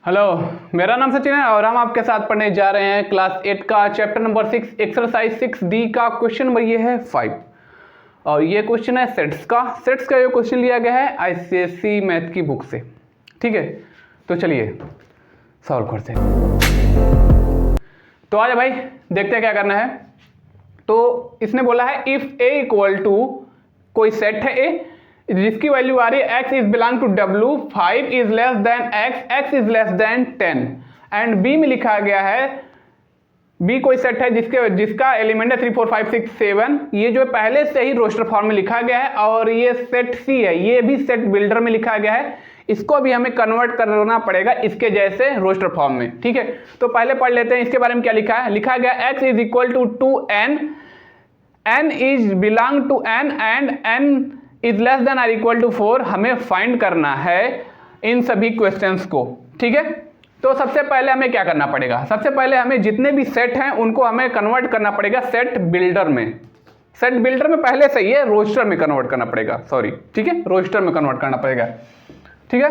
Hello, मेरा नाम सचिन है और हम आपके साथ पढ़ने जा रहे हैं क्लास 8 का चैप्टर नंबर 6 एक्सरसाइज 6D का क्वेश्चन नंबर ये है 5 और ये क्वेश्चन है सेट्स का ये क्वेश्चन लिया गया है आईसीएसई मैथ की बुक से। ठीक है, तो चलिए सॉल्व करते हैं। तो आजा भाई देखते हैं क्या करना है। तो इसने बोला है इफ ए इक्वल टू कोई सेट है ए जिसकी वैल्यू आ रही है x is belong to w, 5 is less than x is less than 10 and b में लिखा गया है b कोई सेट है जिसका एलिमेंट है 3 4 5 6 7। ये जो पहले से ही रोस्टर फॉर्म में लिखा गया है और ये सेट c है, ये भी सेट बिल्डर में लिखा गया है। इसको भी हमें कन्वर्ट करना पड़ेगा इसके जैसे रोस्टर फॉर्म में। ठीक है, तो पहले पढ़ लेते हैं इसके बारे में क्या लिखा है। लिखा गया x is equal to 2n, n is belong to n and n is less than or equal to 4। हमें फाइंड करना है इन सभी क्वेश्चंस को। ठीक है, तो सबसे पहले हमें क्या करना पड़ेगा, सबसे पहले हमें जितने भी सेट हैं उनको हमें कन्वर्ट करना पड़ेगा सेट बिल्डर में। सेट बिल्डर में पहले से ही है, रोस्टर में कन्वर्ट करना पड़ेगा, सॉरी। ठीक है, रोस्टर में कन्वर्ट करना पड़ेगा। ठीक है,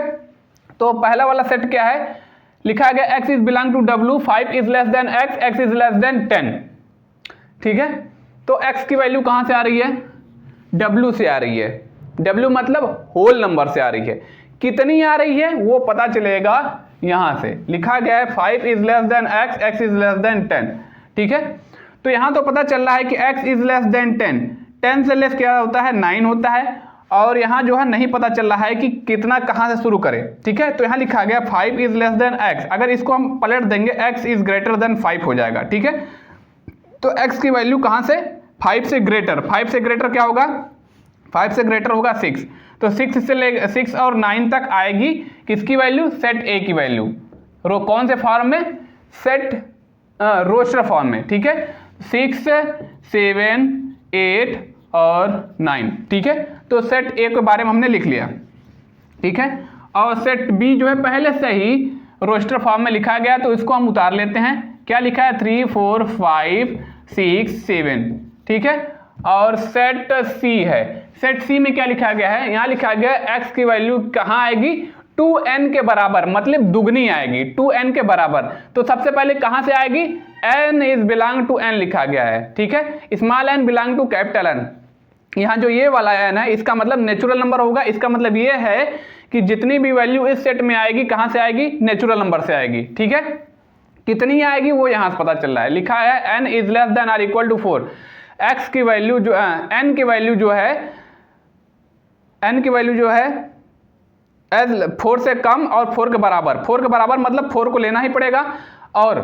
तो पहला वाला सेट क्या है, लिखा गया x is belong to w, 5 is less than x is less than 10। ठीक है, तो x की वैल्यू कहां से आ रही है, W से आ रही है। W मतलब होल नंबर से आ रही है। कितनी आ रही है वो पता चलेगा यहां से। लिखा गया है 5 is less than x is less than 10। ठीक है, तो यहां तो पता चल रहा है कि x इज लेस देन 10, 10 से लेस क्या होता है 9 होता है। और यहां जो है नहीं पता चल रहा है कि कितना कहां से शुरू करें। ठीक है, तो यहां लिखा गया 5 इज लेस देन x, अगर इसको हम पलट देंगे x इज ग्रेटर देन 5 हो जाएगा। ठीक है, तो x की वैल्यू कहां से, 5 से ग्रेटर। 5 से ग्रेटर क्या होगा, 5 से ग्रेटर होगा 6। तो 6 से ले 6 और 9 तक आएगी किसकी वैल्यू, सेट ए की वैल्यू। कौन से फॉर्म में, सेट रोस्टर फॉर्म में। ठीक है, 6 7 8 और 9। ठीक है, तो सेट ए के बारे में हमने लिख लिया। ठीक है, और सेट बी जो है पहले से ही रोस्टर फॉर्म में लिखा गया, तो इसको हम उतार लेते हैं। क्या लिखा है 3 4 5 6 7। ठीक है, और सेट सी है। सेट सी में क्या लिखा गया है, यहां लिखा गया है x की वैल्यू कहां आएगी, 2n के बराबर, मतलब दुगनी आएगी 2n के बराबर। तो सबसे पहले कहां से आएगी, n is belong to n लिखा गया है। ठीक है, small n belong to capital n। यहां जो ये वाला n है इसका मतलब नेचुरल नंबर होगा। इसका मतलब ये है कि जितनी भी वैल्यू इस सेट में आएगी कहां से आएगी, नेचुरल नंबर से आएगी। ठीक है, कितनी आएगी वो यहां से पता चल रहा है। लिखा है n is less than or equal to 4। x की वैल्यू जो n की वैल्यू जो है, n की वैल्यू जो है एज 4 से कम और 4 के बराबर। 4 के बराबर मतलब 4 को लेना ही पड़ेगा। और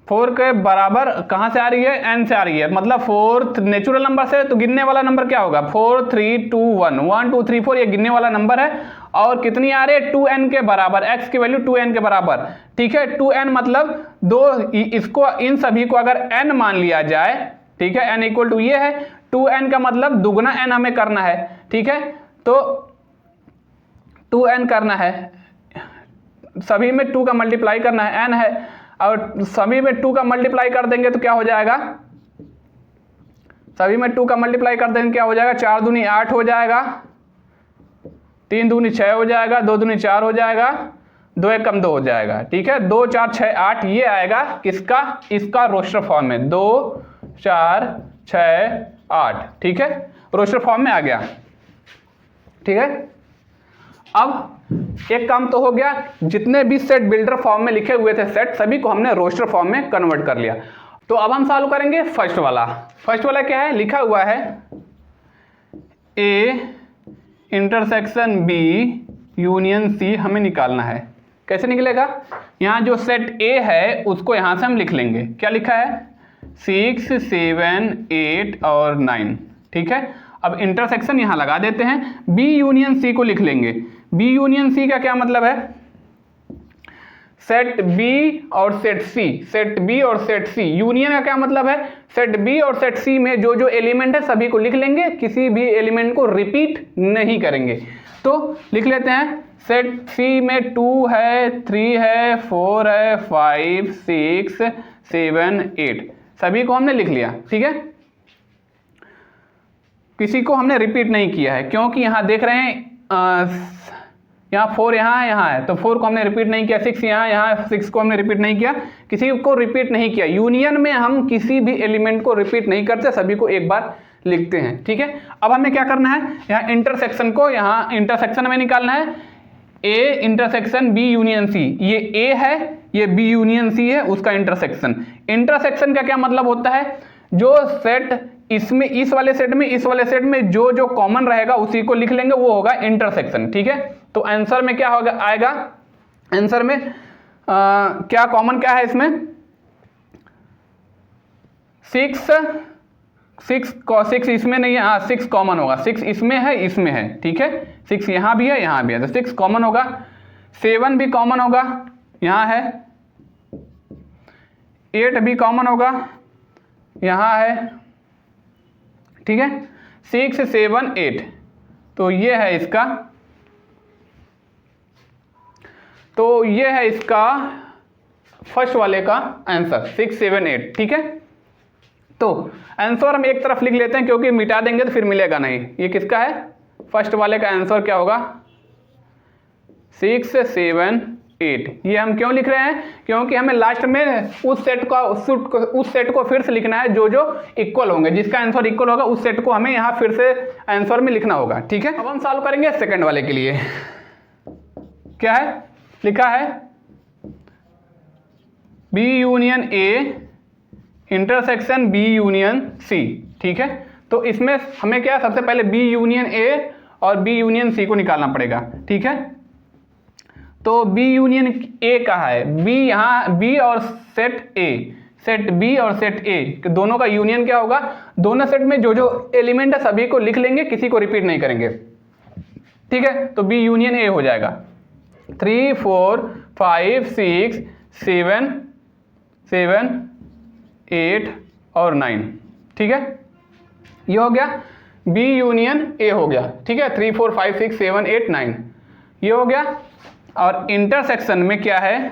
4 के बराबर कहां से आ रही है, n से आ रही है, मतलब 4 नेचुरल नंबर से। तो गिनने वाला नंबर क्या होगा, 4 3 2 1 1 2 3 4, ये गिनने वाला नंबर है। और कितनी आ रही है, 2n के बराबर, x की वैल्यू 2n के बराबर। ठीक है, 2n मतलब दो, इसको इन सभी को अगर n मान लिया जाए, ठीक है, n इक्वल टू ये है 2n का मतलब दुगना n हमें करना है। ठीक है, तो 2n करना है, सभी में 2 का मल्टीप्लाई करना है, n है, और सभी में 2 का मल्टीप्लाई कर देंगे तो क्या हो जाएगा, सभी में 2 का मल्टीप्लाई कर देंगे क्या हो जाएगा, 4 दूनी 8 हो जाएगा, 3 दूनी 6 हो जाएगा, 2 दूनी 4 हो जाएगा, 2 1 कम 2 हो जाएगा। ठीक है, 2 4 6 8 ये आएगा किसका, इसका रोस्टर फॉर्म में, 2 4 6 8। ठीक है, रोस्टर फॉर्म में आ गया। ठीक है, अब एक काम तो हो गया, जितने भी सेट बिल्डर फॉर्म में लिखे हुए थे सेट, सभी को हमने रोस्टर फॉर्म में कन्वर्ट कर लिया। तो अब हम सॉल्व करेंगे फर्स्ट वाला। फर्स्ट वाला क्या है, लिखा हुआ है A intersection B union C हमें निकालना है। कैसे निकलेगा, यहाँ जो सेट A है उसको यहाँ से हम लिख लेंगे। क्या लिखा है, 6 7 8 और 9। ठीक है, अब इंटरसेक्शन यहाँ लगा देते हैं, B यूनियन C को लिख लेंगे। B यूनियन C का क्या मतलब है, सेट B और सेट C, सेट B और सेट C। यूनियन का क्या मतलब है, सेट B और सेट C में जो जो एलिमेंट है सभी को लिख लेंगे, किसी भी एलिमेंट को रिपीट नहीं करेंगे। तो लिख लेते हैं, सेट C में 2 है, 3 है, 4 है, 5 6 7 8, सभी को हमने लिख लिया। ठीक है, किसी को हमने रिपीट नहीं किया है, क्योंकि यहां देख रहे हैं यहाँ 4 यहाँ है, तो 4 को हमने रिपीट नहीं किया, 6 यहाँ 6 को हमने रिपीट नहीं किया, किसी को रिपीट नहीं किया। यूनियन में हम किसी भी एलिमेंट को रिपीट नहीं करते, सभी को एक बार लिखते हैं, ठीक है। अब हमें क्या करना है, यहाँ इंटरसेक्शन को, यहाँ इंटरसेक्शन में निकालना है, A intersection B union C. ये ए है, ये बी यूनियन सी है, उसका इंटरसेक्शन। इंटरसेक्शन का क्या मतलब होता है, जो सेट इसमें, इस वाले सेट में, इस वाले सेट में जो जो कॉमन रहेगा उसी को लिख लेंगे, वो होगा इंटरसेक्शन, ठीक है। तो आंसर में क्या होगा, आएगा आंसर में क्या कॉमन क्या है इसमें, 6 इसमें नहीं है, हाँ 6 कॉमन होगा, 6 इसमें है, इसमें है, ठीक है। 6 यहाँ भी है, यहाँ भी है, तो 6 कॉमन होगा। 7 भी कॉमन होगा, यहाँ है। 8 भी कॉमन होगा, यहाँ है, ठीक है। 6 7 8, तो ये है इसका, तो ये है इसका फर्स्ट वाले का आंसर 6 7 8, ठीक है। तो आंसर हम एक तरफ लिख लेते हैं, क्योंकि मिटा देंगे तो फिर मिलेगा नहीं। ये किसका है, फर्स्ट वाले का आंसर क्या होगा, 6 7 8। ये हम क्यों लिख रहे हैं, क्योंकि हमें लास्ट में उस सेट को फिर से लिखना है जो जो इक्वल होंगे, जिसका आंसर इक्वल होगा उस सेट को हमें यहाँ फिर से आंसर में लिखना होगा, ठीक है। अब हम सॉल्व करेंगे सेकंड वाले के लिए। क्या है, लिखा है B union A intersection B union C, ठीक है। तो इसमें हमें क्या, सबसे पहले बी यूनियन ए और बी यूनियन सी को निकालना पड़ेगा, ठीक है। तो बी यूनियन ए कहाँ है, बी यहाँ, बी और सेट ए, सेट बी और सेट ए दोनों का यूनियन क्या होगा, दोनों सेट में जो जो एलिमेंट है सभी को लिख लेंगे, किसी को रिपीट नहीं करेंगे, ठीक है। तो बी यूनियन ए हो जाएगा 3 4 5 6 7 7 8 और 9, ठीक है। ये हो गया बी यूनियन ए हो गया, ठीक है। 3 4 5 6 7 8 9 ये हो गया। और इंटरसेक्शन में क्या है,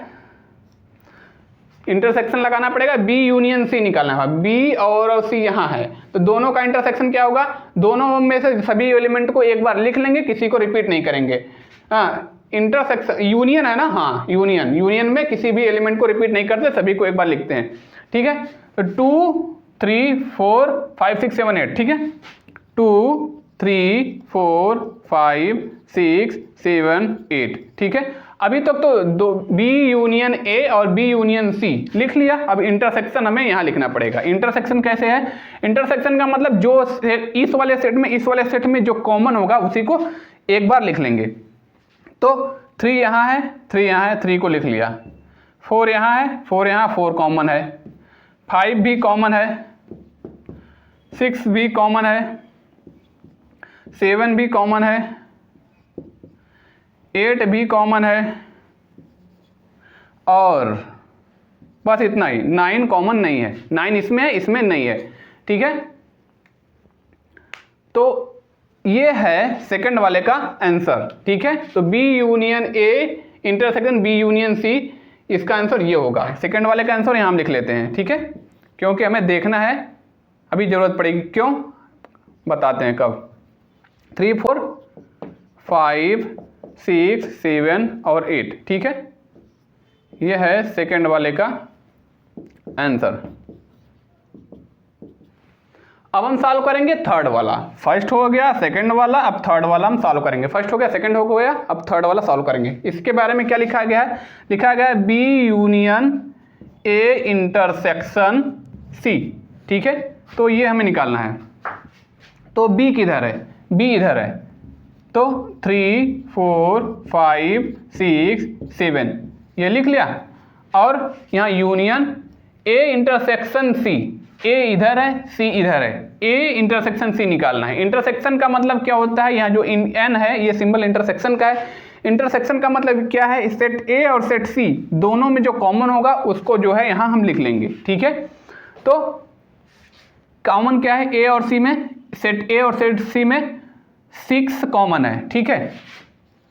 इंटरसेक्शन लगाना पड़ेगा, बी यूनियन सी निकालना है, बी और सी यहाँ है, तो दोनों का इंटरसेक्शन क्या होगा, दोनों में से सभी एलिमेंट को एक बार लिख लेंगे, किसी को रिपीट नहीं करेंगे। हाँ, इंटरसेक्शन यूनियन है ना, हाँ यूनियन में किसी भी एलिमेंट को रिपीट नहीं करते, सभी को एक बार लिखते हैं, ठीक है। तो 2 3 4 5 6 7 8, ठीक है। 2 3 4 5 6 7 8, ठीक है। अभी तक तो दो बी यूनियन ए और बी यूनियन सी लिख लिया। अब इंटरसेक्शन हमें यहाँ लिखना पड़ेगा। इंटरसेक्शन कैसे है, इंटरसेक्शन का मतलब जो इस वाले सेट में, इस वाले सेट में जो कॉमन होगा उसी को एक बार लिख लेंगे। तो 3 यहाँ है, 3 यहाँ है, 3 को लिख लिया। 4 यहाँ है, 4 यहाँ, 4 कॉमन है। 5 भी कॉमन है, 6 भी कॉमन है, 7 भी कॉमन है, 8 भी कॉमन है, और बस इतना ही। 9 कॉमन नहीं है, 9 इसमें है, इसमें नहीं है, ठीक है। तो ये है सेकंड वाले का आंसर, ठीक है। तो B union A intersection B union C, इसका आंसर ये होगा। सेकंड वाले का आंसर यहाँ हम लिख लेते हैं, ठीक है, क्योंकि हमें देखना है, अभी जरूरत पड़ेगी। क्यों, बताते हैं कब। 3 4 5 6 7 और 8, ठीक है। ये है सेकंड वाले का आंसर। अब हम सॉल्व करेंगे थर्ड वाला। फर्स्ट हो गया, सेकंड वाला, अब थर्ड वाला हम सॉल्व करेंगे। फर्स्ट हो गया, सेकंड हो गया, अब थर्ड वाला सॉल्व करेंगे। इसके बारे में क्या लिखा गया है, लिखा गया है B union A intersection C, ठीक है। तो ये हमें निकालना है। तो बी किधर है, बी इधर है, तो 3 4 5 6 7 ये लिख लिया। और यहाँ यूनियन ए इंटरसेक्शन सी, ए इधर है, सी इधर है, ए इंटरसेक्शन सी निकालना है। इंटरसेक्शन का मतलब क्या होता है, यहाँ जो एन है ये सिंबल इंटरसेक्शन का है। इंटरसेक्शन का मतलब क्या है, सेट ए और सेट सी दोनों में जो कॉमन होगा उसको जो है यहाँ हम लिख लेंगे, ठीक है। तो कॉमन क्या है, ए और सी में, सेट ए और सेट सी में 6 कॉमन है, ठीक है।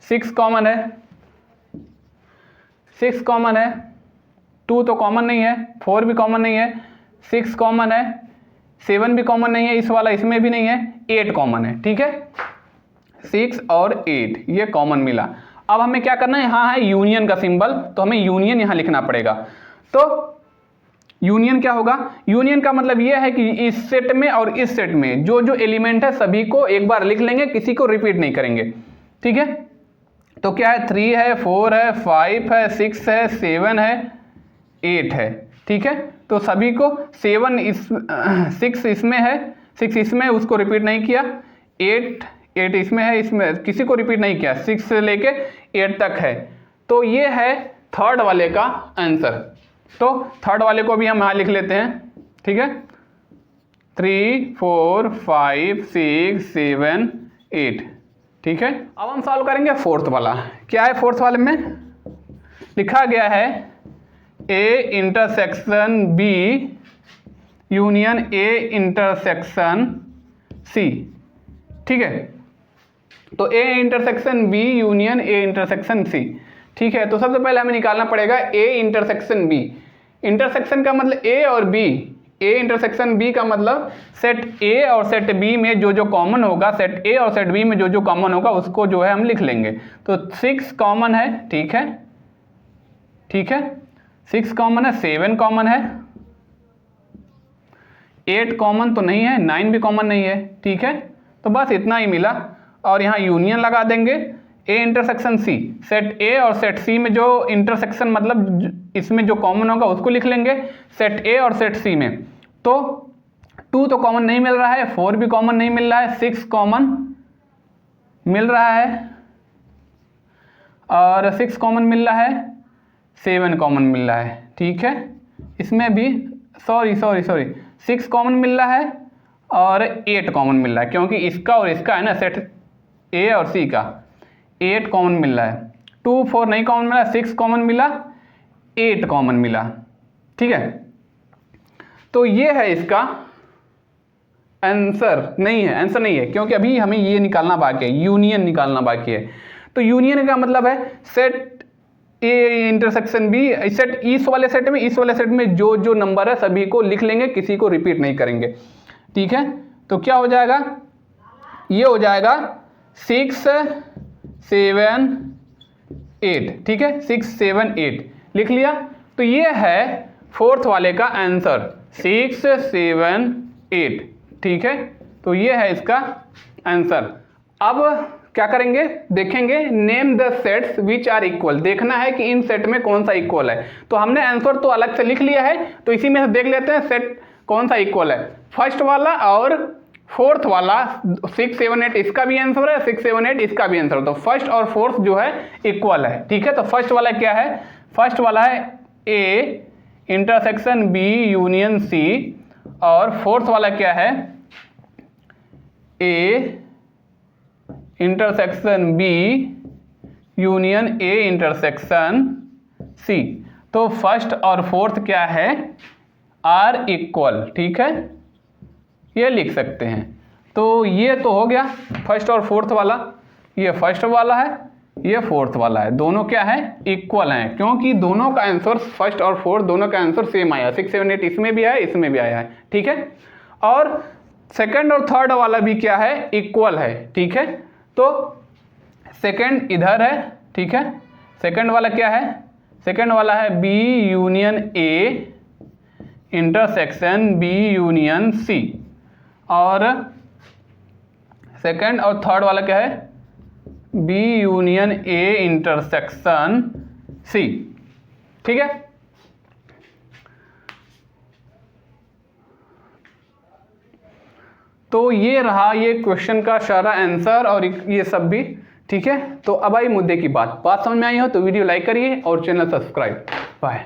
6 कॉमन है, 6 कॉमन है, 2 तो कॉमन नहीं है, 4 भी कॉमन नहीं है, 6 कॉमन है, 7 भी कॉमन नहीं है, इस वाला इसमें भी नहीं है, 8 कॉमन है, ठीक है। 6 और 8 ये कॉमन मिला। अब हमें क्या करना है, यहाँ है यूनियन का सिंबल, तो हमें यूनियन यहाँ लिखना पड़ेगा। तो यूनियन क्या होगा, यूनियन का मतलब यह है कि इस सेट में और इस सेट में जो जो एलिमेंट है सभी को एक बार लिख लेंगे, किसी को रिपीट नहीं करेंगे, ठीक है। तो क्या है, 3 है, 4 है, 5 है, 6 है, 7 है, 8 है, ठीक है। तो सभी को 6 इसमें है, 6 इसमें, उसको रिपीट नहीं किया, 8 इसमें है, इसमें किसी को रिपीट नहीं किया, 6 से लेके 8 तक है। तो ये है थर्ड वाले का आंसर। तो थर्ड वाले को भी हम यहाँ लिख लेते हैं, ठीक है, 3 4 5 6 7 8, ठीक है। अब हम सॉल्व करेंगे फोर्थ वाला। क्या है फोर्थ वाले में, लिखा गया है A intersection B union A intersection C, ठीक है। तो A intersection B union A intersection C, ठीक है। तो सबसे पहले हमें निकालना पड़ेगा A इंटरसेक्शन B। इंटरसेक्शन का मतलब A और B, A इंटरसेक्शन B का मतलब सेट A और सेट B में जो जो कॉमन होगा, सेट A और सेट B में जो जो कॉमन होगा उसको जो है हम लिख लेंगे। तो 6 कॉमन है, ठीक है, ठीक है, 6 कॉमन है, 7 कॉमन है, 8 कॉमन तो नहीं है, 9 भी कॉमन नहीं है, ठीक है। तो बस इतना ही मिला और यहाँ यूनियन लगा देंगे A intersection C। Set A और सेट C में जो इंटरसेक्शन मतलब इसमें जो कॉमन होगा उसको लिख लेंगे सेट A और सेट C में। तो 2 तो कॉमन नहीं मिल रहा है, 4 भी कॉमन नहीं मिल रहा है, 6 कॉमन मिल रहा है और 6 कॉमन मिल रहा है, 7 कॉमन मिल रहा है, ठीक है। इसमें भी सॉरी 6 कॉमन मिल रहा है और 8 कॉमन मिल रहा है, क्योंकि इसका और इसका है ना सेट A और C का 8 कॉमन मिल रहा है। 2 4 नहीं कॉमन मिला, 6 कॉमन मिला, 8 कॉमन मिला, ठीक है। तो ये है इसका आंसर। नहीं है, आंसर नहीं है, क्योंकि अभी हमें ये निकालना बाकी है, यूनियन निकालना बाकी है। तो यूनियन का मतलब है set A intersection B, set इस वाले सेट में जो जो नंबर है सभी को लिख लेंगे, किसी को रिपीट नहीं करेंगे, ठीक है। तो क्या हो जाएगा, ये हो जाएगा 6 7 8, ठीक है, 6 7 8 लिख लिया। तो ये है फोर्थ वाले का आंसर, 6 7 8, ठीक है। तो ये है इसका आंसर। अब क्या करेंगे, देखेंगे name the sets which are equal, देखना है कि इन सेट में कौन सा इक्वल है। तो हमने आंसर तो अलग से लिख लिया है, तो इसी में से देख लेते हैं सेट कौन सा इक्वल है। फर्स्ट वाला और फोर्थ वाला 6 7 8 इसका भी आंसर है, 6 7 8 इसका भी आंसर है। तो फर्स्ट और फोर्थ जो है इक्वल है, ठीक है। तो फर्स्ट वाला क्या है, फर्स्ट वाला है A intersection B union C और फोर्थ वाला क्या है, A intersection B union A intersection C। तो फर्स्ट और फोर्थ क्या है, आर इक्वल, ठीक है, ये लिख सकते हैं। तो ये तो हो गया फर्स्ट और फोर्थ वाला, ये फर्स्ट वाला है, ये फोर्थ वाला है, दोनों क्या है, इक्वल हैं, क्योंकि दोनों का आंसर फर्स्ट और फोर्थ दोनों का आंसर सेम आया, 6 7 8 इसमें भी आया, इसमें भी आया है, ठीक है। और सेकंड और थर्ड वाला भी क्या है, इक्वल है, ठीक है। तो सेकंड इधर है, ठीक है, सेकंड वाला क्या है, सेकंड वाला है B union A intersection B union C, और सेकंड और थर्ड वाला क्या है, B union A intersection C, ठीक है। तो ये रहा ये क्वेश्चन का सारा आंसर और ये सब भी, ठीक है। तो अब आई मुद्दे की बात समझ में आई हो तो वीडियो लाइक करिए और चैनल सब्सक्राइब। बाय।